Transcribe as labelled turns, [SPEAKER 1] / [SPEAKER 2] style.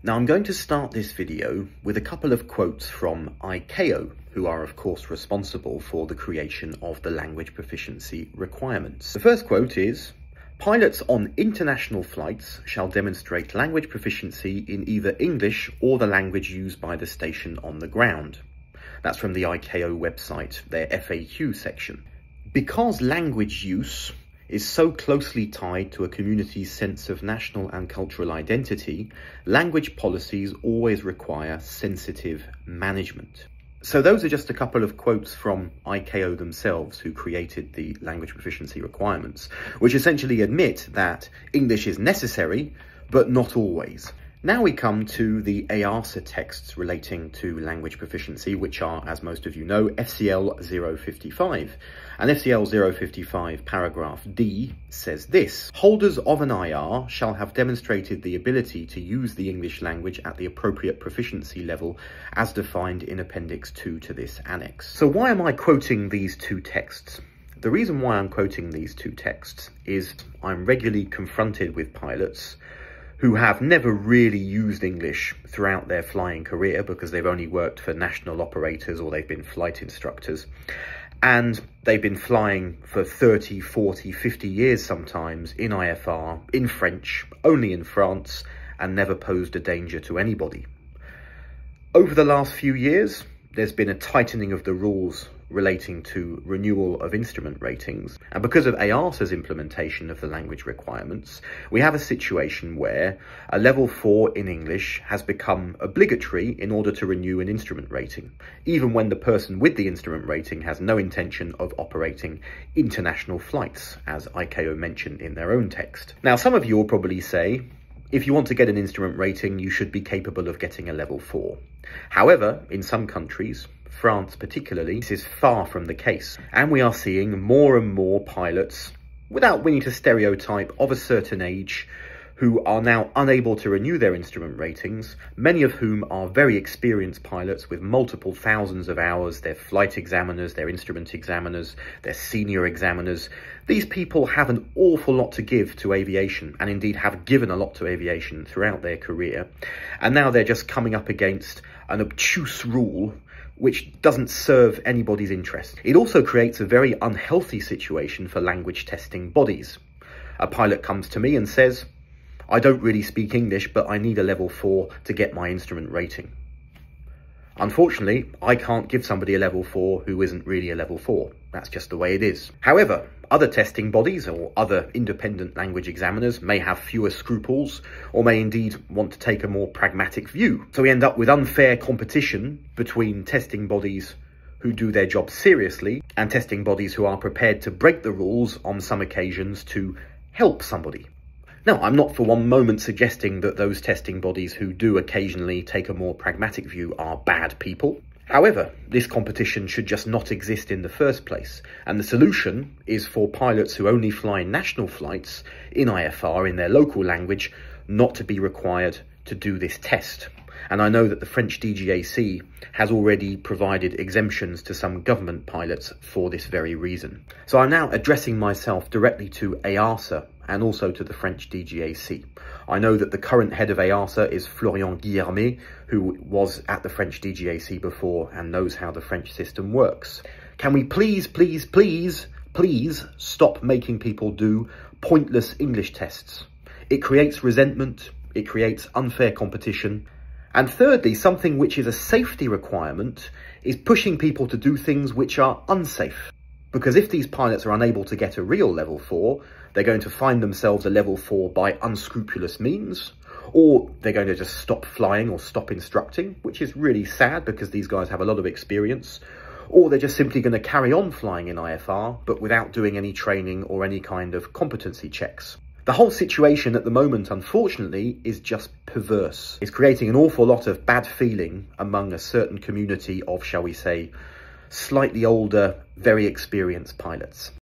[SPEAKER 1] Now I'm going to start this video with a couple of quotes from ICAO, who are of course responsible for the creation of the language proficiency requirements. The first quote is, "Pilots on international flights shall demonstrate language proficiency in either English or the language used by the station on the ground." That's from the ICAO website, their FAQ section. Because language use is so closely tied to a community's sense of national and cultural identity, language policies always require sensitive management. So those are just a couple of quotes from ICAO themselves, who created the language proficiency requirements, which essentially admit that English is necessary, but not always. Now we come to the EASA texts relating to language proficiency, which are, as most of you know, FCL055. And FCL055 paragraph D says this: "Holders of an IR shall have demonstrated the ability to use the English language at the appropriate proficiency level as defined in Appendix 2 to this annex." So why am I quoting these two texts? The reason why I'm quoting these two texts is I'm regularly confronted with pilots who have never really used English throughout their flying career because they've only worked for national operators or they've been flight instructors. And they've been flying for 30, 40, 50 years sometimes in IFR, in French, only in France, and never posed a danger to anybody. Over the last few years, there's been a tightening of the rules relating to renewal of instrument ratings. And because of EASA's implementation of the language requirements, we have a situation where a level 4 in English has become obligatory in order to renew an instrument rating, even when the person with the instrument rating has no intention of operating international flights, as ICAO mentioned in their own text. Now, some of you will probably say, if you want to get an instrument rating, you should be capable of getting a level 4. However, in some countries, France particularly, this is far from the case. And we are seeing more and more pilots, without winning to stereotype, of a certain age, who are now unable to renew their instrument ratings, many of whom are very experienced pilots with multiple thousands of hours. They're flight examiners, they're instrument examiners, they're senior examiners. These people have an awful lot to give to aviation, and indeed have given a lot to aviation throughout their career. And now they're just coming up against an obtuse rule which doesn't serve anybody's interest. It also creates a very unhealthy situation for language testing bodies. A pilot comes to me and says, "I don't really speak English, but I need a level 4 to get my instrument rating." Unfortunately, I can't give somebody a level 4 who isn't really a level 4. That's just the way it is. However, other testing bodies or other independent language examiners may have fewer scruples, or may indeed want to take a more pragmatic view. So we end up with unfair competition between testing bodies who do their job seriously and testing bodies who are prepared to break the rules on some occasions to help somebody. Now, I'm not for one moment suggesting that those testing bodies who do occasionally take a more pragmatic view are bad people. However, this competition should just not exist in the first place. And the solution is for pilots who only fly national flights in IFR in their local language not to be required to do this test. And I know that the French DGAC has already provided exemptions to some government pilots for this very reason. So I'm now addressing myself directly to EASA and also to the French DGAC. I know that the current head of EASA is Florian Guillermet, who was at the French DGAC before and knows how the French system works. Can we please stop making people do pointless English tests? It creates resentment, it creates unfair competition. And thirdly, something which is a safety requirement is pushing people to do things which are unsafe. Because if these pilots are unable to get a real level 4, they're going to find themselves a level 4 by unscrupulous means, or they're going to just stop flying or stop instructing, which is really sad because these guys have a lot of experience, or they're just simply going to carry on flying in IFR, but without doing any training or any kind of competency checks. The whole situation at the moment, unfortunately, is just perverse. It's creating an awful lot of bad feeling among a certain community of, shall we say, slightly older, very experienced pilots.